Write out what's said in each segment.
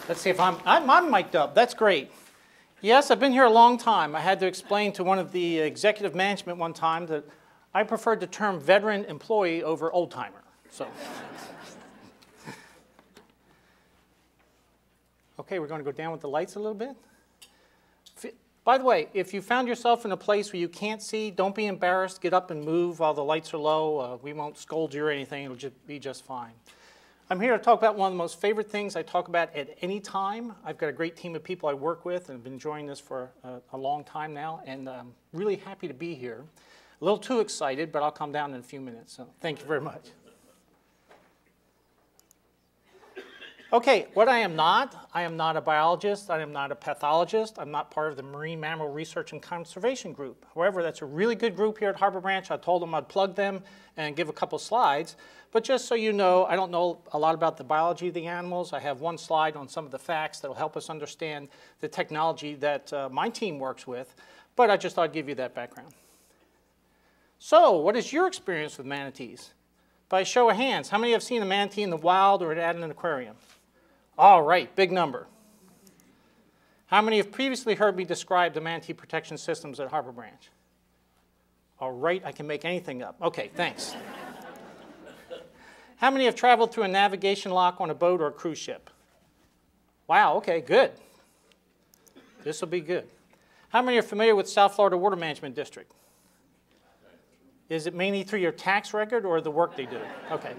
Let's see if I'm mic'd up. That's great. Yes, I've been here a long time. I had to explain to one of the executive management one time that I preferred the term veteran employee over old timer. So, okay, we're going to go down with the lights a little bit. By the way, if you found yourself in a place where you can't see, don't be embarrassed. Get up and move while the lights are low. We won't scold you or anything. It'll just be just fine. I'm here to talk about one of the most favorite things I talk about at any time. I've got a great team of people I work with and have been enjoying this for a long time now, and I'm really happy to be here. A little too excited, but I'll calm down in a few minutes, so thank you very much. Okay, what I am not a biologist, I am not a pathologist, I'm not part of the Marine Mammal Research and Conservation Group. However, that's a really good group here at Harbor Branch. I told them I'd plug them and give a couple slides. But just so you know, I don't know a lot about the biology of the animals. I have one slide on some of the facts that will help us understand the technology that my team works with. But I just thought I'd give you that background. So, what is your experience with manatees? By show of hands, how many have seen a manatee in the wild or at an aquarium? All right, big number. How many have previously heard me describe the Manatee Protection Systems at Harbor Branch? All right, I can make anything up. Okay, thanks. How many have traveled through a navigation lock on a boat or a cruise ship? Wow, okay, good. This will be good. How many are familiar with South Florida Water Management District? Is it mainly through your tax record or the work they do? Okay.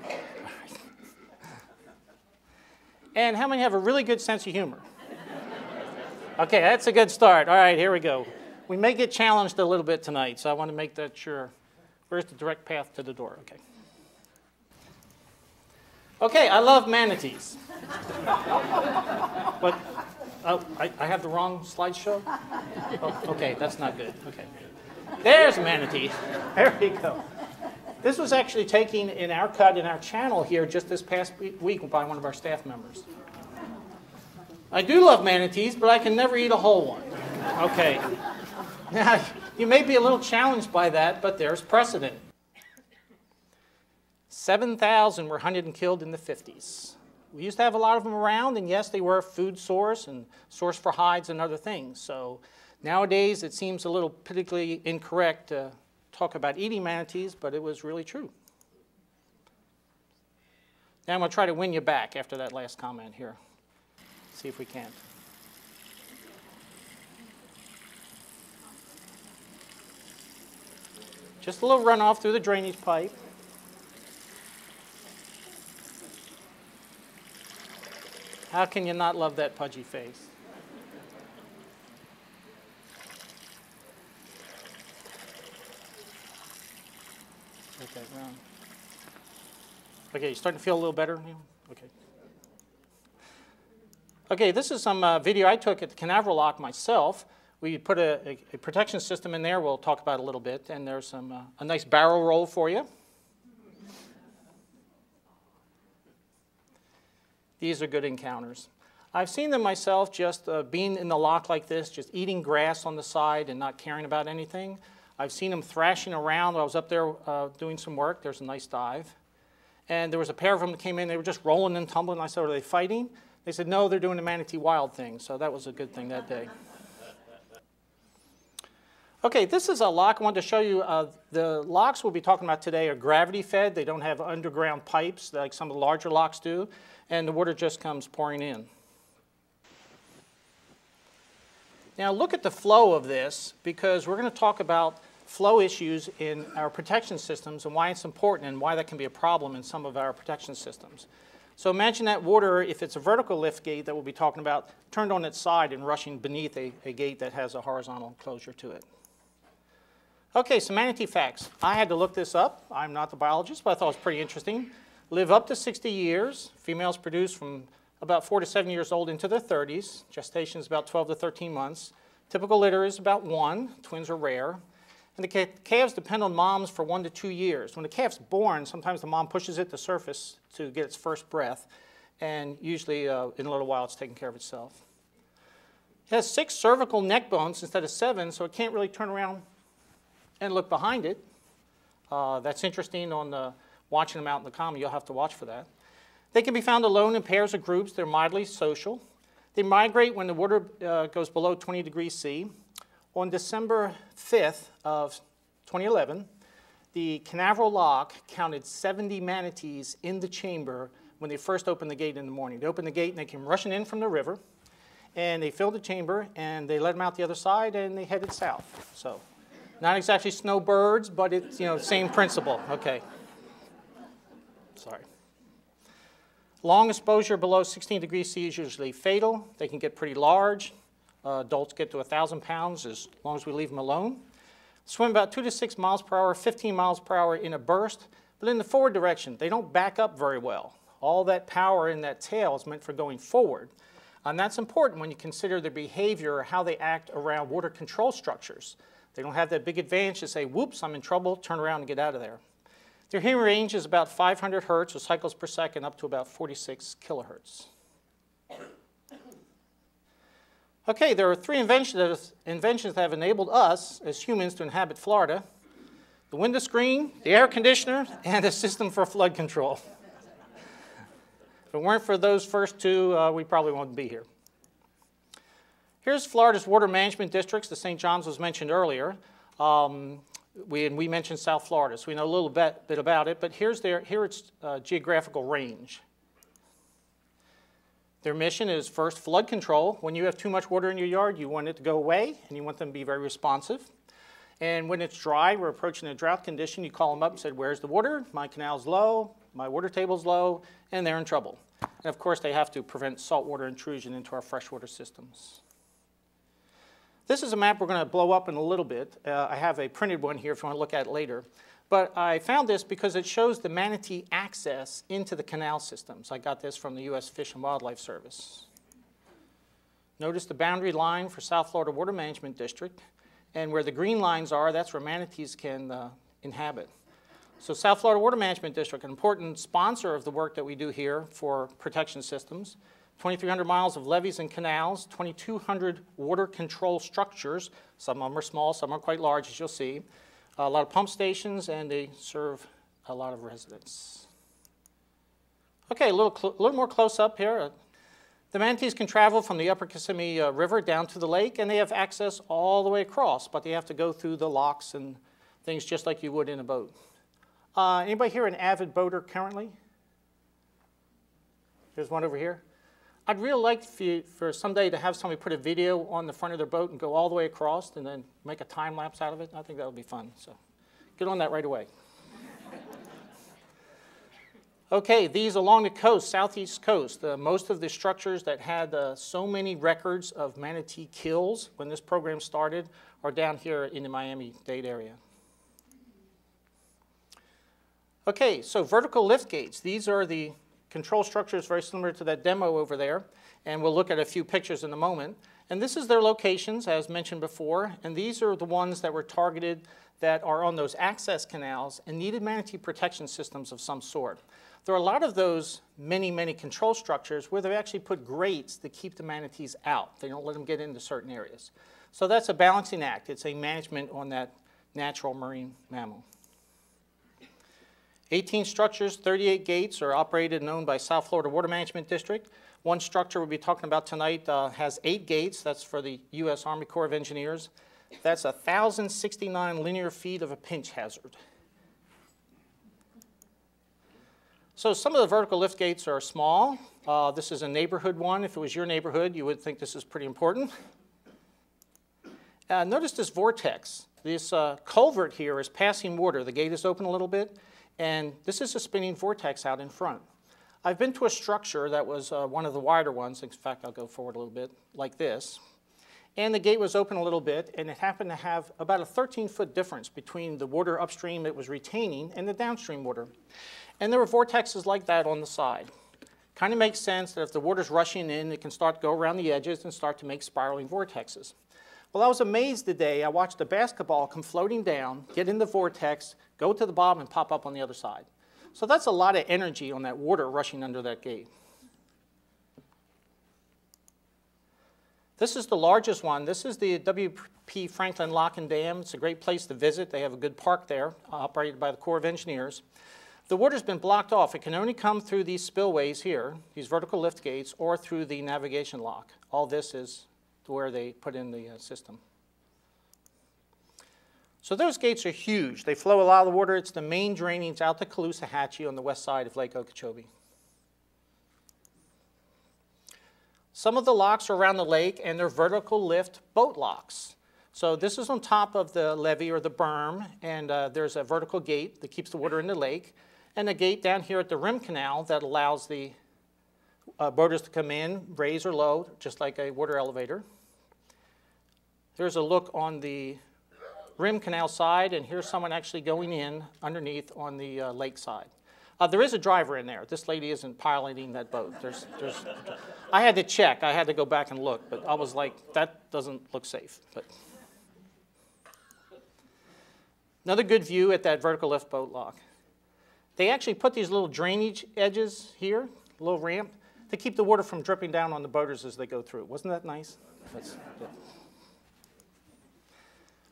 And how many have a really good sense of humor? Okay, that's a good start. All right, here we go. We may get challenged a little bit tonight, so I want to make that sure. Where's the direct path to the door? Okay. Okay, I love manatees. But, oh, I have the wrong slideshow? Oh, okay, that's not good. Okay. There's a manatee. There we go. This was actually taken in our cut in our channel here just this past week by one of our staff members. I do love manatees, but I can never eat a whole one. Okay. Now, you may be a little challenged by that, but there's precedent. 7,000 were hunted and killed in the 50s. We used to have a lot of them around, and yes, they were a food source and source for hides and other things. So nowadays, it seems a little politically incorrect to talk about eating manatees, but it was really true. Now I'm going to try to win you back after that last comment here. See if we can. Just a little runoff through the drainage pipe. How can you not love that pudgy face? Okay, round. Okay, you starting to feel a little better? Okay. Okay, this is some video I took at the Canaveral Lock myself. We put a protection system in there. We'll talk about it a little bit. And there's some a nice barrel roll for you. These are good encounters. I've seen them myself just being in the lock like this, just eating grass on the side and not caring about anything. I've seen them thrashing around while I was up there doing some work. There's a nice dive. And there was a pair of them that came in. They were just rolling and tumbling. I said, are they fighting? They said, no, they're doing the manatee wild thing. So that was a good thing that day. Okay, this is a lock. I wanted to show you the locks we'll be talking about today are gravity fed. They don't have underground pipes like some of the larger locks do. And the water just comes pouring in. Now look at the flow of this, because we're going to talk about flow issues in our protection systems and why it's important and why that can be a problem in some of our protection systems. So imagine that water, if it's a vertical lift gate that we'll be talking about, turned on its side and rushing beneath a gate that has a horizontal closure to it. Okay, some manatee facts. I had to look this up. I'm not the biologist, but I thought it was pretty interesting. live up to 60 years. Females produce from about 4 to 7 years old into their 30s. Gestation is about 12 to 13 months. Typical litter is about 1. Twins are rare. And the calves depend on moms for 1 to 2 years. When the calf's born, sometimes the mom pushes it to surface to get its first breath, and usually in a little while it's taking care of itself. It has 6 cervical neck bones instead of 7, so it can't really turn around and look behind it. That's interesting on watching them out in the common. You'll have to watch for that. They can be found alone in pairs or groups. They're mildly social. They migrate when the water goes below 20 degrees C. On December 5th of 2011, the Canaveral Lock counted 70 manatees in the chamber when they first opened the gate in the morning. They opened the gate and they came rushing in from the river, and they filled the chamber, and they let them out the other side, and they headed south. So, not exactly snowbirds, but it's, you know, same principle. Okay. Sorry. Long exposure below 16 degrees C is usually fatal. They can get pretty large. Adults get to 1,000 pounds as long as we leave them alone. Swim about 2 to 6 miles per hour, 15 miles per hour in a burst, but in the forward direction. They don't back up very well. All that power in that tail is meant for going forward. And that's important when you consider their behavior or how they act around water control structures. They don't have that big advantage to say, whoops, I'm in trouble, turn around and get out of there. Their hearing range is about 500 hertz, or cycles per second, up to about 46 kilohertz. Okay, there are 3 inventions that have enabled us as humans to inhabit Florida: the window screen, the air conditioner, and a system for flood control. If it weren't for those first 2, we probably wouldn't be here. Here's Florida's water management districts. The St. John's was mentioned earlier. We mentioned South Florida, so we know a little bit about it, but here its geographical range. Their mission is first flood control. When you have too much water in your yard, you want it to go away, and you want them to be very responsive. And when it's dry, we're approaching a drought condition, you call them up and say, where's the water? My canal's low, my water table's low, and they're in trouble. And of course, they have to prevent saltwater intrusion into our freshwater systems. This is a map we're going to blow up in a little bit. I have a printed one here if you want to look at it later. But I found this because it shows the manatee access into the canal systems. I got this from the U.S. Fish and Wildlife Service. Notice the boundary line for South Florida Water Management District. And where the green lines are, that's where manatees can inhabit. So South Florida Water Management District, an important sponsor of the work that we do here for protection systems. 2,300 miles of levees and canals, 2,200 water control structures. Some of them are small, some are quite large, as you'll see. A lot of pump stations, and they serve a lot of residents. Okay, a little more close up here. The manatees can travel from the upper Kissimmee River down to the lake, and they have access all the way across, but they have to go through the locks and things just like you would in a boat. Anybody here an avid boater currently? There's one over here. I'd really like for someday to have somebody put a video on the front of their boat and go all the way across and then make a time lapse out of it. I think that would be fun. So get on that right away. Okay, these along the coast, southeast coast, most of the structures that had so many records of manatee kills when this program started are down here in the Miami-Dade area. Okay, so vertical lift gates. These are the control structures very similar to that demo over there, and we'll look at a few pictures in a moment. And this is their locations, as mentioned before, and these are the ones that were targeted that are on those access canals and needed manatee protection systems of some sort. There are a lot of those many control structures where they've actually put grates to keep the manatees out. They don't let them get into certain areas. So that's a balancing act. It's a management on that natural marine mammal. 18 structures, 38 gates are operated and owned by South Florida Water Management District. One structure we'll be talking about tonight has 8 gates. That's for the U.S. Army Corps of Engineers. That's 1,069 linear feet of a pinch hazard. So some of the vertical lift gates are small. This is a neighborhood one. If it was your neighborhood, you would think this is pretty important. Notice this vortex. This culvert here is passing water. The gate is open a little bit. And this is a spinning vortex out in front. I've been to a structure that was one of the wider ones. In fact, I'll go forward a little bit, like this. and the gate was open a little bit, and it happened to have about a 13-foot difference between the water upstream it was retaining and the downstream water. And there were vortexes like that on the side. Kind of makes sense that if the water's rushing in, it can start to go around the edges and start to make spiraling vortexes. Well, I was amazed today. I watched a basketball come floating down, get in the vortex, go to the bottom, and pop up on the other side. So that's a lot of energy on that water rushing under that gate. This is the largest one. This is the W.P. Franklin Lock and Dam. It's a great place to visit. They have a good park there, operated by the Corps of Engineers. The water's been blocked off. It can only come through these spillways here, these vertical lift gates, or through the navigation lock. All this is where they put in the system. So those gates are huge. They flow a lot of the water. It's the main drainage out to Caloosahatchee on the west side of Lake Okeechobee. Some of the locks are around the lake, and they're vertical lift boat locks. So this is on top of the levee or the berm, and there's a vertical gate that keeps the water in the lake, and a gate down here at the rim canal that allows the boaters to come in, raise or low, just like a water elevator. Here's a look on the rim canal side, and here's someone actually going in underneath on the lake side. There is a driver in there. This lady isn't piloting that boat. I had to check. I had to go back and look, but I was like, that doesn't look safe. But another good view at that vertical lift boat lock. They actually put these little drainage edges here, a little ramp, to keep the water from dripping down on the boaters as they go through. Wasn't that nice? That's good.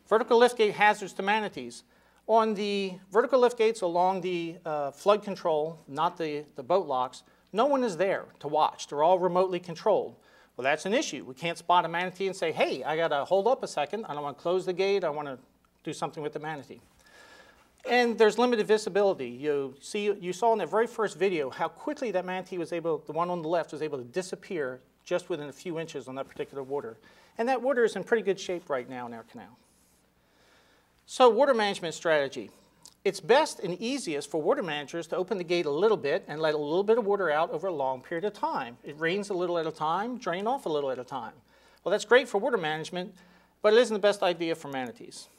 Vertical lift gate hazards to manatees. On the vertical lift gates along the flood control, not the boat locks, no one is there to watch. They're all remotely controlled. Well, that's an issue. We can't spot a manatee and say, hey, I got to hold up a second. I don't want to close the gate. I want to do something with the manatee. And there's limited visibility. You saw in that very first video how quickly that manatee was able, the one on the left, was able to disappear just within a few inches on that particular water. And that water is in pretty good shape right now in our canal. So water management strategy. It's best and easiest for water managers to open the gate a little bit and let a little bit of water out over a long period of time. It rains a little at a time, drain off a little at a time. Well, that's great for water management, but it isn't the best idea for manatees.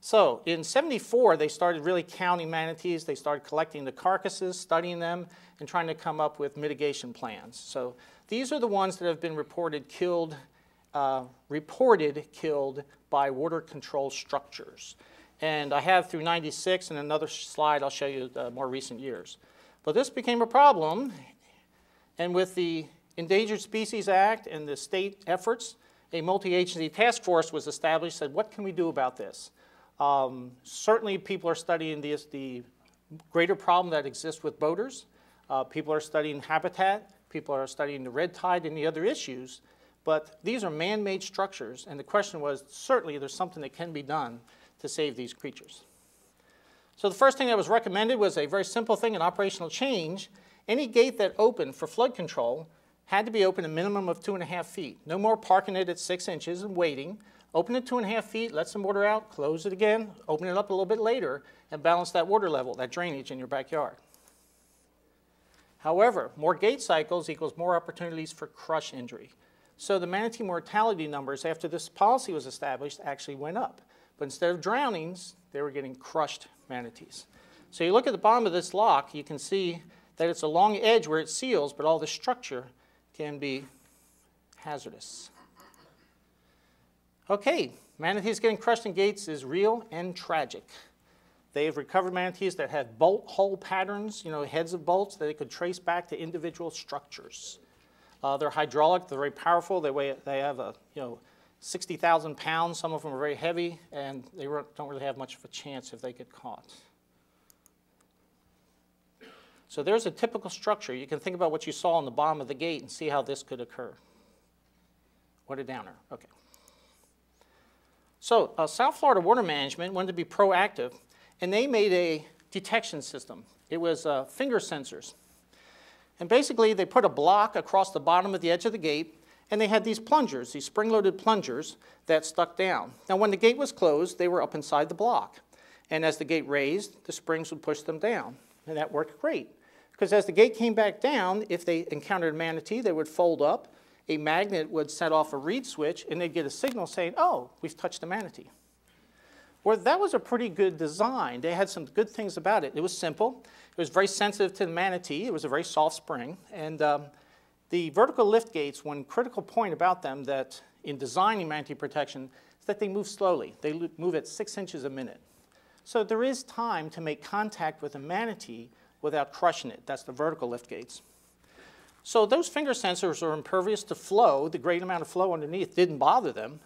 So in '74, they started really counting manatees. They started collecting the carcasses, studying them, and trying to come up with mitigation plans. So these are the ones that have been reported killed by water control structures. And I have through '96, and another slide I'll show you the more recent years. But this became a problem, and with the Endangered Species Act and the state efforts, a multi-agency task force was established, said, what can we do about this? Certainly people are studying the greater problem that exists with boaters. People are studying habitat. People are studying the red tide and the other issues. But these are man-made structures, and the question was, certainly there's something that can be done to save these creatures. So the first thing that was recommended was a very simple thing, an operational change. Any gate that opened for flood control had to be open a minimum of 2.5 feet. No more parking it at 6 inches and waiting. Open it 2.5 feet, let some water out, close it again, open it up a little bit later, and balance that water level, that drainage in your backyard. However, more gate cycles equals more opportunities for crush injury. So the manatee mortality numbers after this policy was established actually went up. But instead of drownings, they were getting crushed manatees. So you look at the bottom of this lock, you can see that it's a long edge where it seals, but all the structure can be hazardous. Okay, manatees getting crushed in gates is real and tragic. They have recovered manatees that have bolt hole patterns, heads of bolts that they could trace back to individual structures. They're hydraulic, they're very powerful, they have 60,000 pounds, some of them are very heavy, and they don't really have much of a chance if they get caught. So there's a typical structure. You can think about what you saw on the bottom of the gate and see how this could occur. What a downer, okay. So South Florida Water Management wanted to be proactive, and they made a detection system. It was finger sensors. And basically, they put a block across the bottom of the edge of the gate, and they had these plungers, these spring-loaded plungers that stuck down. Now, when the gate was closed, they were up inside the block. And as the gate raised, the springs would push them down. And that worked great. Because as the gate came back down, if they encountered a manatee, they would fold up, a magnet would set off a reed switch, and they'd get a signal saying, oh, we've touched a manatee. Well, that was a pretty good design. They had some good things about it. It was simple. It was very sensitive to the manatee. It was a very soft spring. And the vertical lift gates, one critical point about them that in designing manatee protection is that they move slowly. They move at 6 inches a minute. So there is time to make contact with a manatee without crushing it. That's the vertical lift gates. So those finger sensors are impervious to flow. The great amount of flow underneath didn't bother them,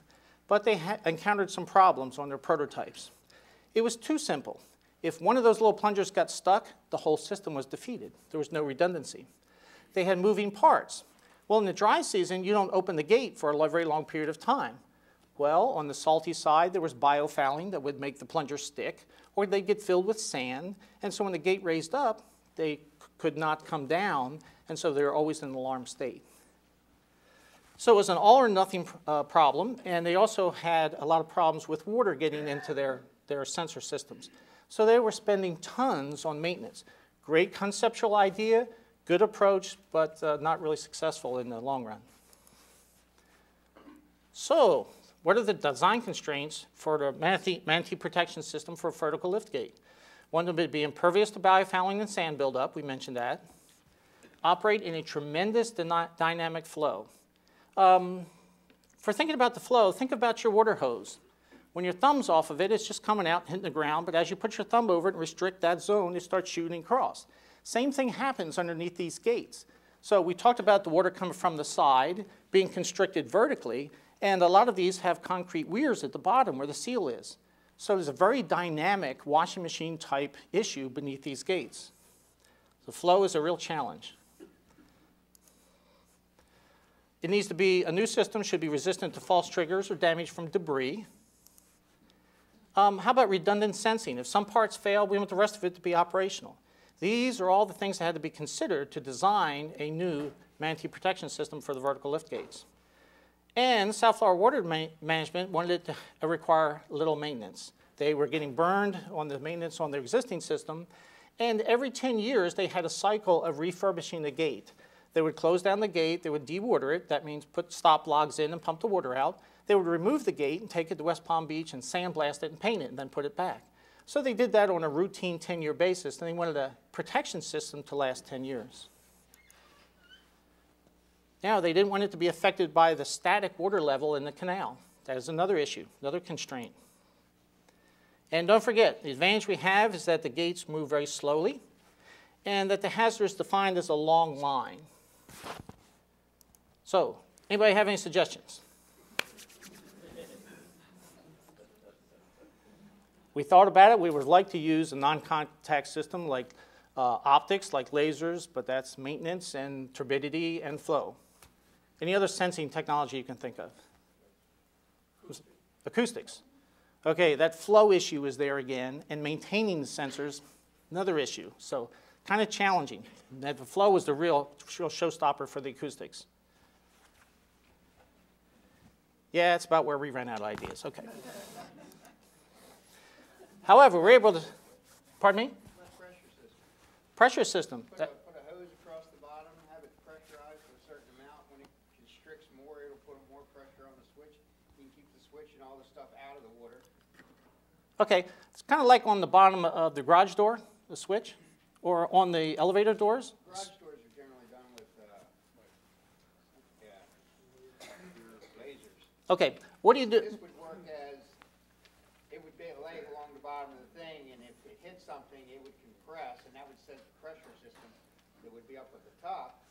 but they encountered some problems on their prototypes. It was too simple. If one of those little plungers got stuck, the whole system was defeated. There was no redundancy. They had moving parts. Well, in the dry season, you don't open the gate for a very long period of time. Well, on the salty side, there was biofouling that would make the plunger stick, or they'd get filled with sand, and so when the gate raised up, they could not come down, and so they were always in an alarm state. So it was an all or nothing problem, and they also had a lot of problems with water getting into their sensor systems. So they were spending tons on maintenance. Great conceptual idea, good approach, but not really successful in the long run. So what are the design constraints for the Manatee Protection System for a vertical lift gate? One of them would be impervious to biofouling and sand buildup. We mentioned that. Operate in a tremendous dynamic flow. For thinking about the flow, think about your water hose. When your thumb's off of it, it's just coming out and hitting the ground, but as you put your thumb over it and restrict that zone, it starts shooting across. Same thing happens underneath these gates. So we talked about the water coming from the side, being constricted vertically, and a lot of these have concrete weirs at the bottom where the seal is. So there's a very dynamic washing machine type issue beneath these gates. The flow is a real challenge. It needs to be, a new system should be resistant to false triggers or damage from debris. How about redundant sensing? If some parts fail, we want the rest of it to be operational. These are all the things that had to be considered to design a new Manatee protection system for the vertical lift gates. And South Florida Water Management wanted it to require little maintenance. They were getting burned on the maintenance on their existing system, and every 10 years they had a cycle of refurbishing the gate. They would close down the gate, they would dewater it, that means put stop logs in and pump the water out. They would remove the gate and take it to West Palm Beach and sandblast it and paint it and then put it back. So they did that on a routine 10-year basis, and they wanted a protection system to last 10 years. Now, they didn't want it to be affected by the static water level in the canal. That is another issue, another constraint. And don't forget, the advantage we have is that the gates move very slowly and that the hazard is defined as a long line. So, anybody have any suggestions? We thought about it. We would like to use a non-contact system like optics, like lasers, but that's maintenance and turbidity and flow. Any other sensing technology you can think of? Acoustics. Okay, that flow issue is there again, and maintaining the sensors, another issue. So kind of challenging. The flow was the real showstopper for the acoustics. Yeah, it's about where we ran out of ideas. Okay. However, we're able to, pardon me? Pressure system. Put a hose across the bottom, have it pressurized to a certain amount. When it constricts more, it'll put more pressure on the switch. You can keep the switch and all the stuff out of the water. Okay, it's kind of like on the bottom of the garage door, the switch, or on the elevator doors. Garage doors are generally done with lasers. Okay, what do you do? This would work as, it would be laid along the bottom of the thing, and if it hit something, it would compress, and that would set the pressure system that would be up at the top,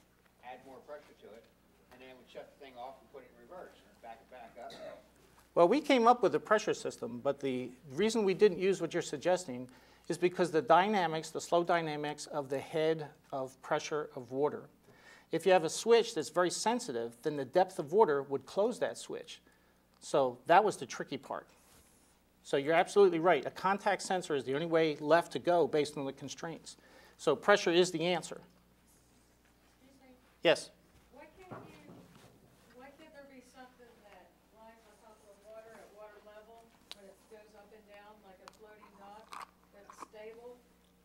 add more pressure to it, and then it would shut the thing off and put it in reverse, back it back up. Well, we came up with a pressure system, but the reason we didn't use what you're suggesting is because the dynamics, the slow dynamics of the head of pressure of water. If you have a switch that's very sensitive, then the depth of water would close that switch. So that was the tricky part. So you're absolutely right. A contact sensor is the only way left to go based on the constraints. So pressure is the answer. Yes? Why can't there be something that lies on top of the water at water level when it goes up and down like a floating dock that's stable,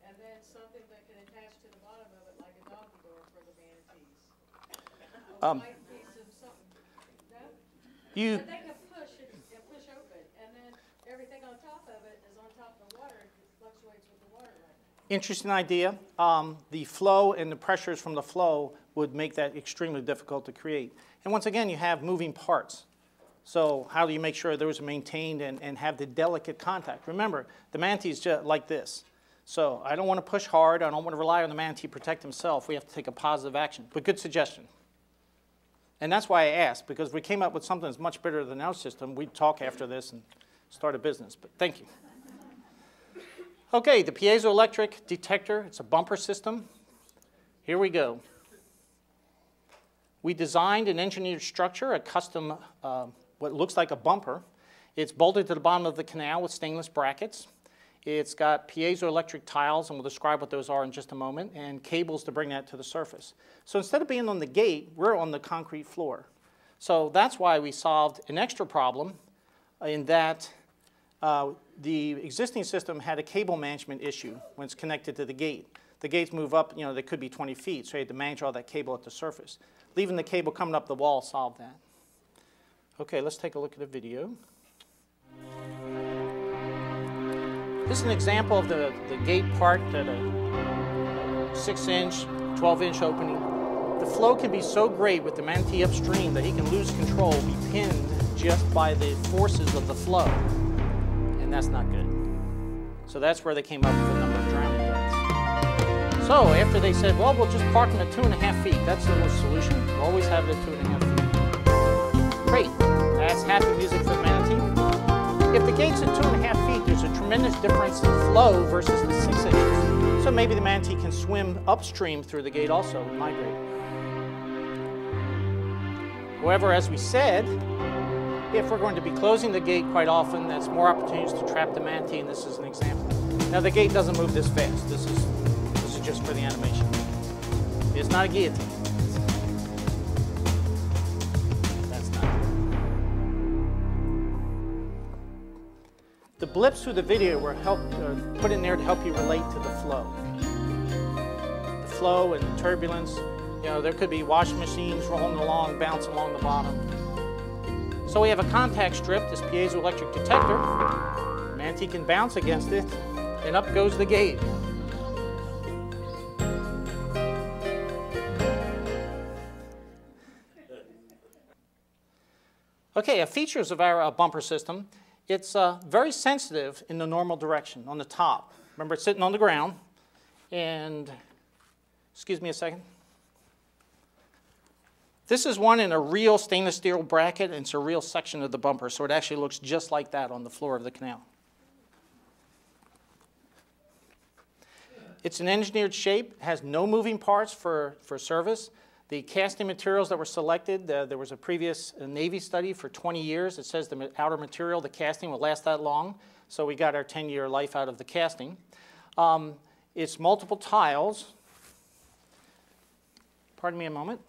and then something that can attach to the bottom of it like a doggy door for the manatees? A white piece of something You, But they can push it and push open, and then everything on top of it is on top of the water, and it fluctuates with the water level. interesting idea. The flow and the pressures from the flow would make that extremely difficult to create. And once again, you have moving parts. So how do you make sure those are maintained and have the delicate contact? Remember, the manatee is just like this. So I don't want to push hard. I don't want to rely on the manatee to protect himself. We have to take a positive action. But good suggestion. And that's why I asked, because if we came up with something that's much better than our system, we'd talk after this and start a business. But thank you. Okay, the Piezo-Electric-Detector. It's a bumper system. Here we go. We designed an engineered structure, a custom, what looks like a bumper. It's bolted to the bottom of the canal with stainless brackets. It's got piezoelectric tiles, and we'll describe what those are in just a moment, and cables to bring that to the surface. So instead of being on the gate, we're on the concrete floor. So that's why we solved an extra problem in that the existing system had a cable management issue when it's connected to the gate. The gates move up, you know, they could be 20 feet, so you had to manage all that cable at the surface. Leaving the cable coming up the wall solved that. Okay, let's take a look at a video. This is an example of the gate part at a 6-inch, 12-inch opening. The flow can be so great with the manatee upstream that he can lose control, be pinned just by the forces of the flow. And that's not good. So that's where they came up with the number of drowning deaths. So after they said, well, we'll just park them at 2.5 feet. That's the solution. We'll always have it at 2.5 feet. Great. That's happy music for the manatee. If the gate's at 2.5 feet, there's a tremendous difference in flow versus the 6 inches. So maybe the manatee can swim upstream through the gate also and migrate. However, as we said, if we're going to be closing the gate quite often, that's more opportunities to trap the manatee, and this is an example. Now the gate doesn't move this fast. This is just for the animation. It's not a guillotine. That's not it. The blips through the video were put in there to help you relate to the flow. The flow and the turbulence. You know, there could be washing machines rolling along, bouncing along the bottom. So we have a contact strip, this piezoelectric detector. Manatee can bounce against it, and up goes the gate. Okay, features of our bumper system. It's very sensitive in the normal direction, on the top. Remember, it's sitting on the ground. And, excuse me a second. This is one in a real stainless steel bracket, and it's a real section of the bumper, so it actually looks just like that on the floor of the canal. It's an engineered shape, has no moving parts for service. The casting materials that were selected, there was a previous Navy study for 20 years. It says the outer material, the casting, will last that long, so we got our 10-year life out of the casting. It's multiple tiles. Pardon me a moment.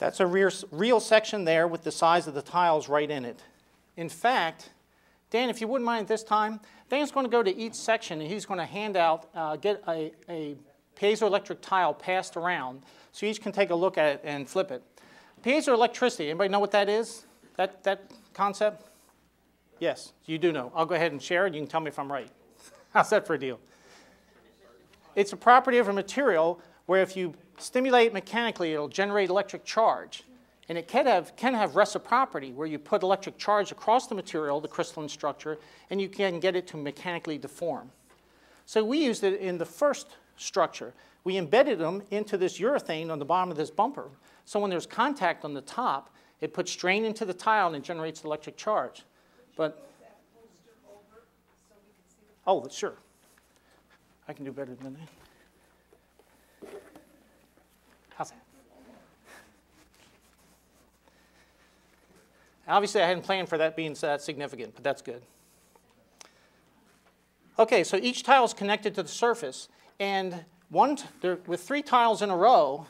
That's a real section there with the size of the tiles right in it. In fact, Dan, if you wouldn't mind this time, Dan's going to go to each section and he's going to hand out, get a piezoelectric tile passed around so each can take a look at it and flip it. Piezoelectricity, anybody know what that is? That concept? Yes, you do know. I'll go ahead and share it. You can tell me if I'm right. How's that for a deal? It's a property of a material where if you stimulate mechanically, it'll generate electric charge. And it can have reciprocity, where you put electric charge across the material, the crystalline structure, and you can get it to mechanically deform. So we used it in the first structure. We embedded them into this urethane on the bottom of this bumper. So when there's contact on the top, it puts strain into the tile and it generates electric charge. But, oh, sure. I can do better than that. How's that? Obviously, I hadn't planned for that being that significant, but that's good. Okay, so each tile is connected to the surface, and with 3 tiles in a row,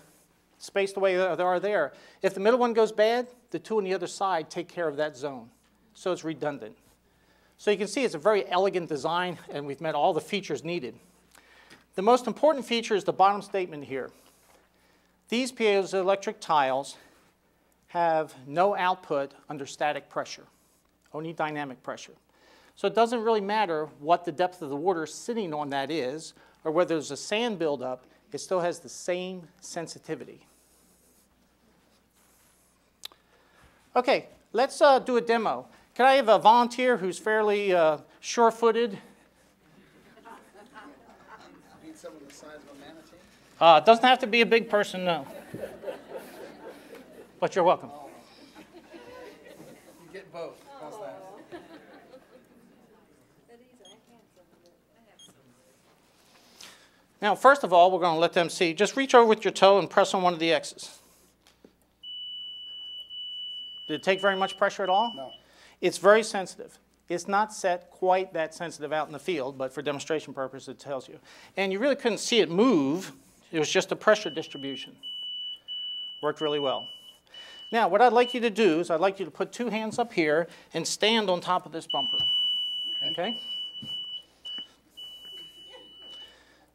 spaced the way they are there, if the middle one goes bad, the 2 on the other side take care of that zone. So it's redundant. So you can see it's a very elegant design, and we've met all the features needed. The most important feature is the bottom statement here. These piezoelectric tiles have no output under static pressure, only dynamic pressure. So it doesn't really matter what the depth of the water sitting on that is, or whether there's a sand buildup, it still has the same sensitivity. Okay, let's do a demo. Can I have a volunteer who's fairly sure-footed? Need someone the size of a manatee? It doesn't have to be a big person, no. But you're welcome. You get both. How's that? Now, first of all, we're going to let them see. Just reach over with your toe and press on one of the X's. Did it take very much pressure at all? No. It's very sensitive. It's not set quite that sensitive out in the field, but for demonstration purposes, it tells you. And you really couldn't see it move. It was just a pressure distribution. Worked really well. Now, what I'd like you to do is I'd like you to put two hands up here and stand on top of this bumper. Okay?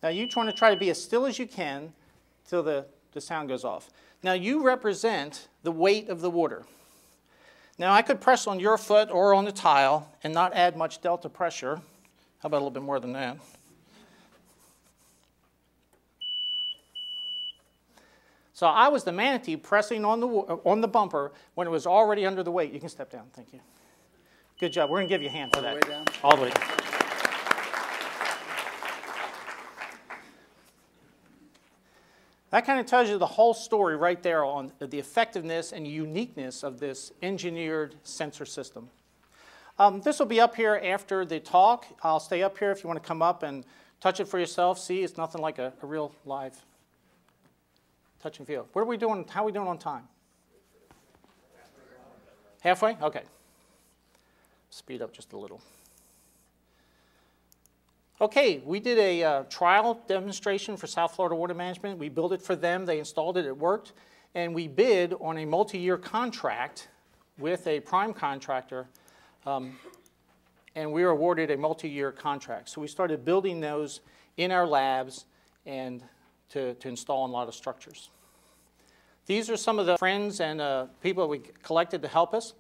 Now, you want to try to be as still as you can till the sound goes off. Now, you represent the weight of the water. Now, I could press on your foot or on the tile and not add much delta pressure. How about a little bit more than that? So I was the manatee pressing on the bumper when it was already under the weight. You can step down. Thank you. Good job. We're going to give you a hand for that. All the way down? All the way down. That kind of tells you the whole story right there on the effectiveness and uniqueness of this engineered sensor system. This will be up here after the talk. I'll stay up here if you want to come up and touch it for yourself. See, it's nothing like a real live touch and feel. What are we doing? How are we doing on time? Halfway? Okay. Speed up just a little. Okay, we did a trial demonstration for South Florida Water Management. We built it for them. They installed it. It worked. And we bid on a multi-year contract with a prime contractor, and we were awarded a multi-year contract. So we started building those in our labs and to install in a lot of structures. These are some of the friends and people we collected to help us.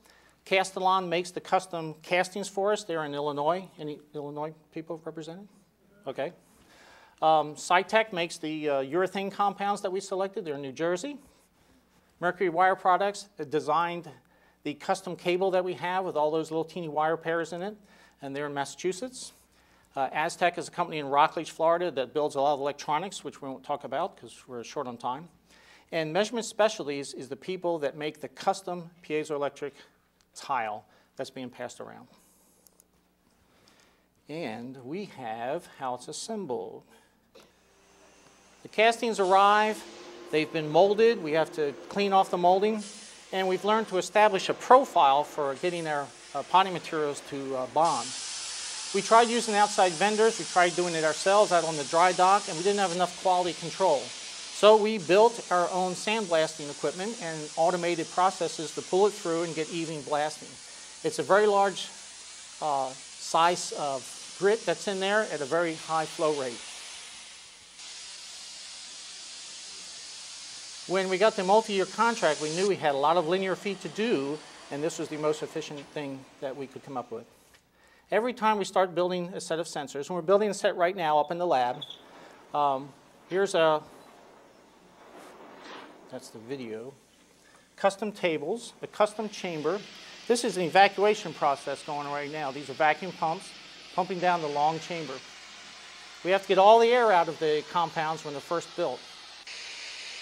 Castellan makes the custom castings for us. They're in Illinois. Any Illinois people represented? Okay. Cytec makes the urethane compounds that we selected. They're in New Jersey. Mercury Wire Products designed the custom cable that we have with all those little teeny wire pairs in it, and they're in Massachusetts. Aztec is a company in Rockledge, Florida that builds a lot of electronics, which we won't talk about because we're short on time. And Measurement Specialties is the people that make the custom piezoelectric tile that's being passed around. And we have how it's assembled. The castings arrive, they've been molded, we have to clean off the molding, and we've learned to establish a profile for getting our potting materials to bond. We tried using outside vendors, we tried doing it ourselves out on the dry dock, and we didn't have enough quality control. So we built our own sandblasting equipment and automated processes to pull it through and get even blasting. It's a very large size of grit that's in there at a very high flow rate. When we got the multi-year contract, we knew we had a lot of linear feet to do, and this was the most efficient thing that we could come up with. Every time we start building a set of sensors, and we're building a set right now up in the lab, here's that's the video. Custom tables, a custom chamber. This is an evacuation process going on right now. These are vacuum pumps pumping down the long chamber. We have to get all the air out of the compounds when they're first built.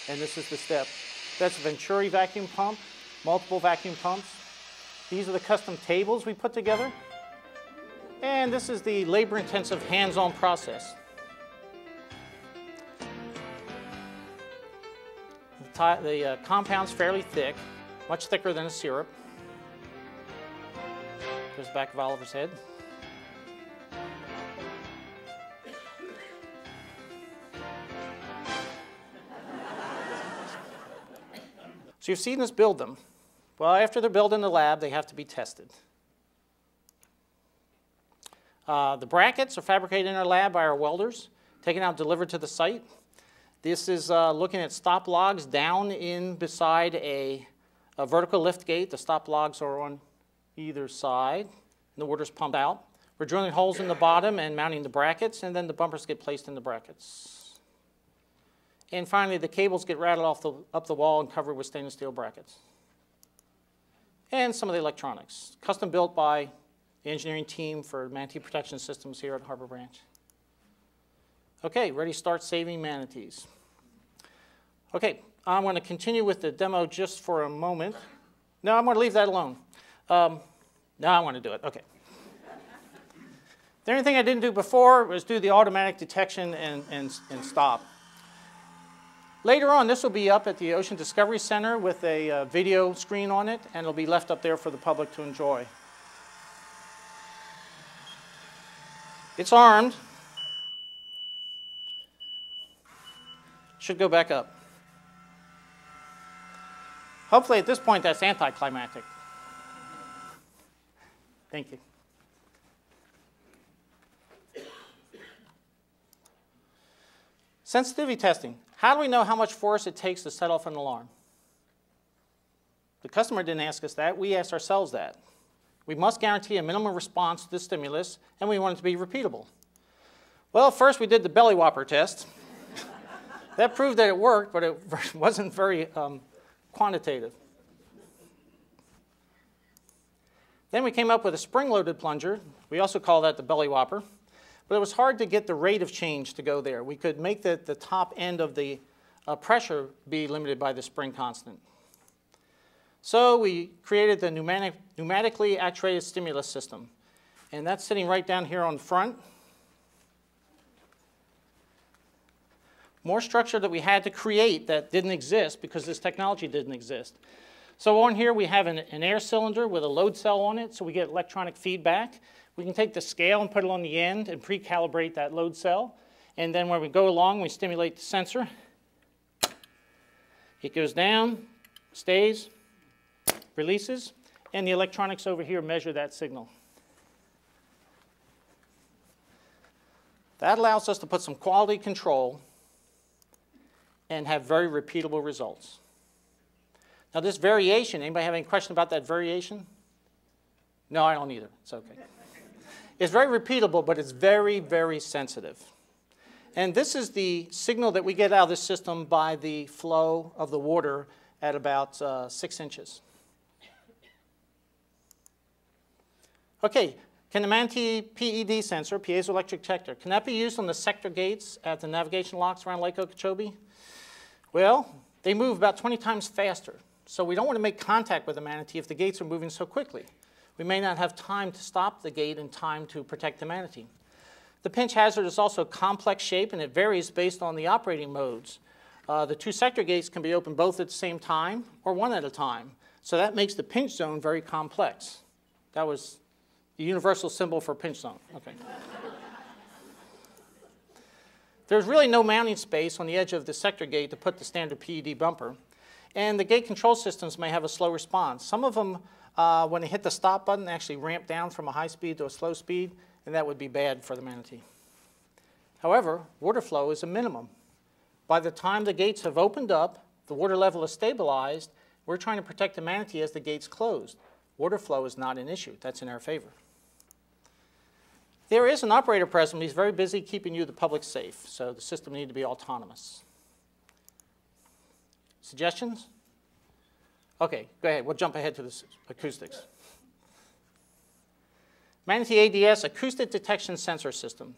And this is the step. That's a Venturi vacuum pump, multiple vacuum pumps. These are the custom tables we put together. And this is the labor-intensive hands-on process. The compound's fairly thick, much thicker than a syrup. There's the back of Oliver's head. So you've seen us build them. Well, after they're built in the lab, they have to be tested. The brackets are fabricated in our lab by our welders, taken out and delivered to the site. This is looking at stop logs down in beside a vertical lift gate. The stop logs are on either side, and the water's pumped out. We're drilling holes in the bottom and mounting the brackets, and then the bumpers get placed in the brackets. And finally, the cables get rattled up the wall and covered with stainless steel brackets. And some of the electronics, custom built by the engineering team for Manatee Protection Systems here at Harbor Branch. Okay, ready to start saving manatees. Okay, I'm going to continue with the demo just for a moment. No, I'm going to leave that alone. No, I want to do it. Okay. The only thing I didn't do before was do the automatic detection and stop. Later on, this will be up at the Ocean Discovery Center with a video screen on it, and it'll be left up there for the public to enjoy. It's armed. Should go back up. Hopefully at this point that's anticlimactic. Thank you. Sensitivity testing. How do we know how much force it takes to set off an alarm? The customer didn't ask us that. We asked ourselves that. We must guarantee a minimum response to the stimulus, and we want it to be repeatable. Well, first we did the belly whopper test. That proved that it worked, but it wasn't very quantitative. Then we came up with a spring-loaded plunger. We also call that the belly whopper. But it was hard to get the rate of change to go there. We could make the top end of the pressure be limited by the spring constant. So we created the pneumatically actuated stimulus system. And that's sitting right down here on the front. More structure that we had to create that didn't exist because this technology didn't exist. So on here we have an air cylinder with a load cell on it, so we get electronic feedback. We can take the scale and put it on the end and pre-calibrate that load cell. And then when we go along, we stimulate the sensor. It goes down, stays, releases, and the electronics over here measure that signal. That allows us to put some quality control and have very repeatable results. Now this variation, anybody have any question about that variation? No, I don't either. It's okay. It's very repeatable, but it's very, very sensitive. And this is the signal that we get out of this system by the flow of the water at about 6 inches. Okay, can the Manatee PED sensor, Piezo-Electric-Detector, can that be used on the sector gates at the navigation locks around Lake Okeechobee? Well, they move about 20 times faster. So we don't want to make contact with the manatee if the gates are moving so quickly. We may not have time to stop the gate in time to protect the manatee. The pinch hazard is also a complex shape, and it varies based on the operating modes. The 2 sector gates can be opened both at the same time or one at a time. So that makes the pinch zone very complex. That was the universal symbol for pinch zone. Okay. There's really no mounting space on the edge of the sector gate to put the standard PED bumper. And the gate control systems may have a slow response. Some of them, when they hit the stop button, actually ramp down from a high speed to a slow speed, and that would be bad for the manatee. However, water flow is a minimum. By the time the gates have opened up, the water level is stabilized. We're trying to protect the manatee as the gates closed. Water flow is not an issue. That's in our favor. There is an operator present. He's very busy keeping you, the public, safe, so the system needs to be autonomous. Suggestions? Okay, go ahead. We'll jump ahead to the acoustics. Manatee ADS Acoustic Detection Sensor System.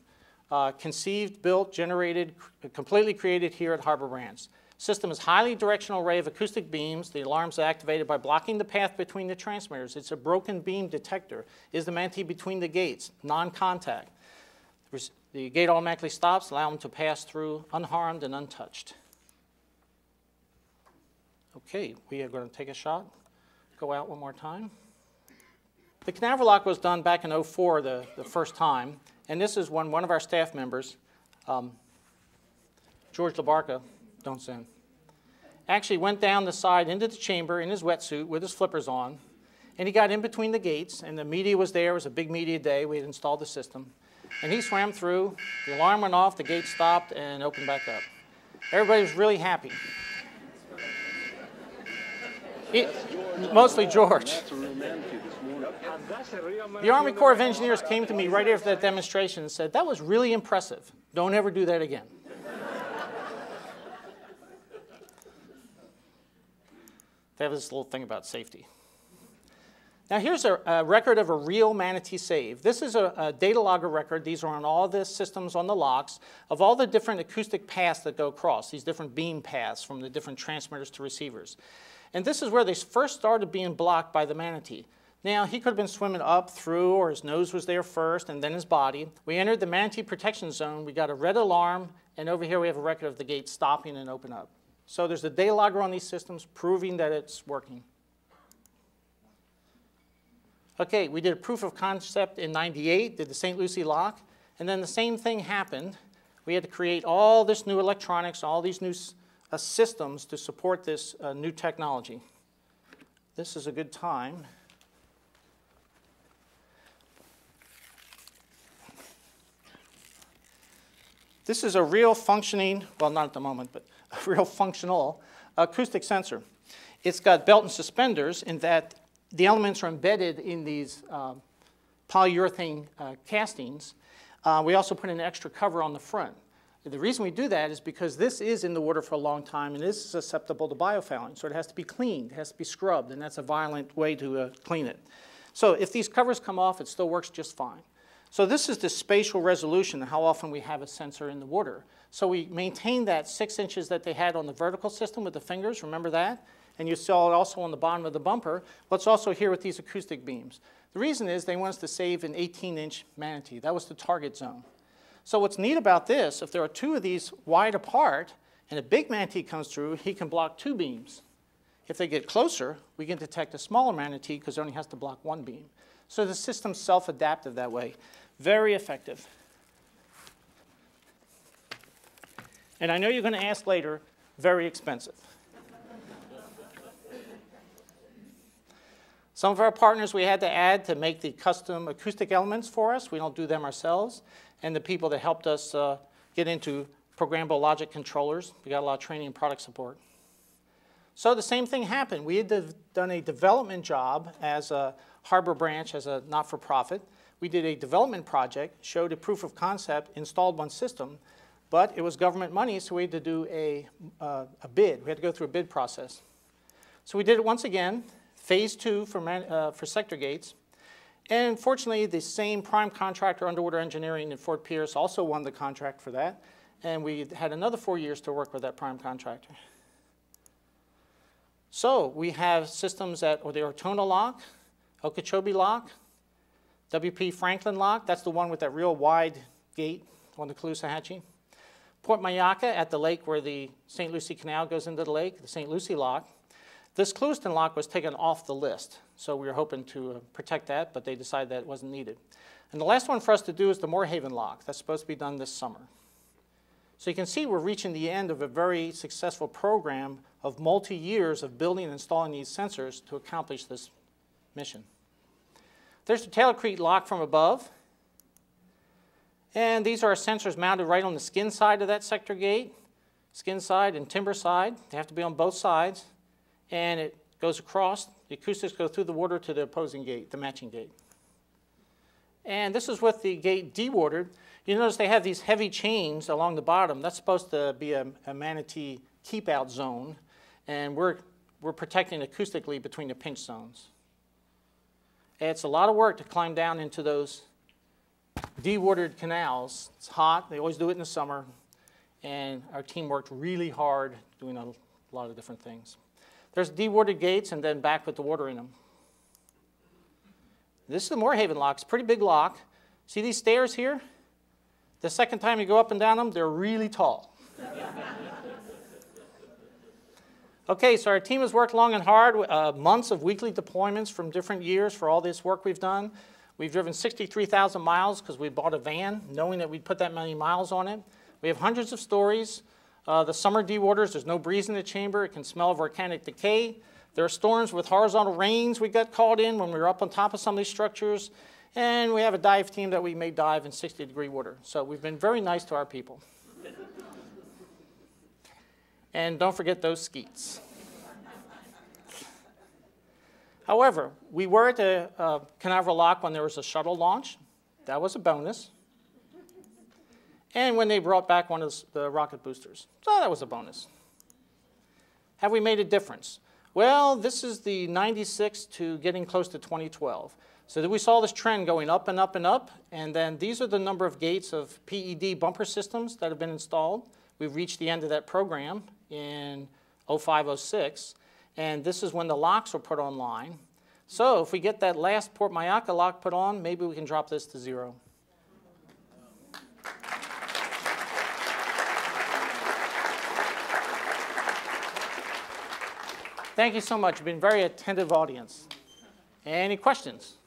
Conceived, built, generated, completely created here at Harbor Branch. System is highly directional array of acoustic beams. The alarms are activated by blocking the path between the transmitters. It's a broken beam detector. Is the manatee between the gates? Non-contact. The gate automatically stops, allow them to pass through unharmed and untouched. Okay, we are going to take a shot. Go out one more time. The canaveral lock was done back in 2004 the first time, and this is when one of our staff members, George LaBarca, don't send, actually went down the side into the chamber in his wetsuit with his flippers on And he got in between the gates, and the media was there. It was a big media day. We had installed the system. And he swam through. The alarm went off. The gate stopped and opened back up. Everybody was really happy. Mostly George. The Army Corps of Engineers came to me right after that demonstration and said, "That was really impressive. Don't ever do that again." They have this little thing about safety. Now here's a record of a real manatee save. This is a data logger record. These are on all the systems on the locks of all the different acoustic paths that go across, these different beam paths from the different transmitters to receivers. And this is where they first started being blocked by the manatee. Now, he could have been swimming up through, or his nose was there first, and then his body. We entered the Manatee Protection Zone. We got a red alarm, and over here we have a record of the gate stopping and open up. So there's a data logger on these systems proving that it's working. Okay, we did a proof of concept in '98, did the St. Lucie lock, and then the same thing happened. We had to create all this new electronics, all these new systems to support this new technology. This is a good time. This is a real functioning, well, not at the moment, but a real functional acoustic sensor. It's got belt and suspenders in that the elements are embedded in these polyurethane castings. We also put an extra cover on the front. The reason we do that is because this is in the water for a long time and is susceptible to biofouling. So it has to be cleaned, it has to be scrubbed, and that's a violent way to clean it. So if these covers come off, it still works just fine. So this is the spatial resolution, how often we have a sensor in the water. So we maintain that 6 inches that they had on the vertical system with the fingers, remember that? And you saw it also on the bottom of the bumper. What's also here with these acoustic beams. The reason is they want us to save an 18-inch manatee. That was the target zone. So what's neat about this, if there are 2 of these wide apart and a big manatee comes through, he can block 2 beams. If they get closer, we can detect a smaller manatee because it only has to block 1 beam. So the system's self-adaptive that way. Very effective. And I know you're going to ask later, very expensive. Some of our partners we had to add to make the custom acoustic elements for us. We don't do them ourselves. And the people that helped us get into programmable logic controllers. We got a lot of training and product support. So the same thing happened. We had done a development job as a Harbor Branch, as a not-for-profit. We did a development project, showed a proof of concept, installed 1 system, but it was government money, so we had to do a bid. We had to go through a bid process. So we did it once again, phase 2 for sector gates. And fortunately, the same prime contractor, Underwater Engineering in Fort Pierce, also won the contract for that. And we had another 4 years to work with that prime contractor. So we have systems that are the Ortona lock, Okeechobee lock, WP Franklin lock. That's the one with that real wide gate on the Caloosahatchee. Port Mayaka at the lake where the St. Lucie Canal goes into the lake, the St. Lucie lock. This Clewiston lock was taken off the list, so we were hoping to protect that, but they decided that it wasn't needed. And the last one for us to do is the Moorhaven lock. That's supposed to be done this summer. So you can see we're reaching the end of a very successful program of multi-years of building and installing these sensors to accomplish this mission. There's the Taylor Creek lock from above. And these are our sensors mounted right on the skin side of that sector gate, skin side and timber side. They have to be on both sides. And it goes across. The acoustics go through the water to the opposing gate, the matching gate. And this is with the gate dewatered. You notice they have these heavy chains along the bottom. That's supposed to be a manatee keep-out zone. And we're protecting acoustically between the pinch zones. And it's a lot of work to climb down into those dewatered canals. It's hot. They always do it in the summer. And our team worked really hard doing a lot of different things. There's dewatered gates and then back with the water in them. This is the Moorhaven lock. It's a pretty big lock. See these stairs here? The second time you go up and down them, they're really tall. Okay, so our team has worked long and hard, months of weekly deployments from different years for all this work we've done. We've driven 63,000 miles because we bought a van, knowing that we'd put that many miles on it. We have hundreds of stories. The summer dewaters, there's no breeze in the chamber. It can smell of volcanic decay. There are storms with horizontal rains we got called in when we were up on top of some of these structures. And we have a dive team that we may dive in 60-degree water. So we've been very nice to our people. And don't forget those skeets. However, we were at the Canaveral Lock when there was a shuttle launch. That was a bonus. And when they brought back one of the rocket boosters. So that was a bonus. Have we made a difference? Well, this is the 96 to getting close to 2012. So we saw this trend going up and up and up. And then these are the number of gates of PED bumper systems that have been installed. We've reached the end of that program in 05, 06. And this is when the locks were put online. So if we get that last Port Mayaca lock put on, maybe we can drop this to 0. Thank you so much. You've been a very attentive audience. Any questions?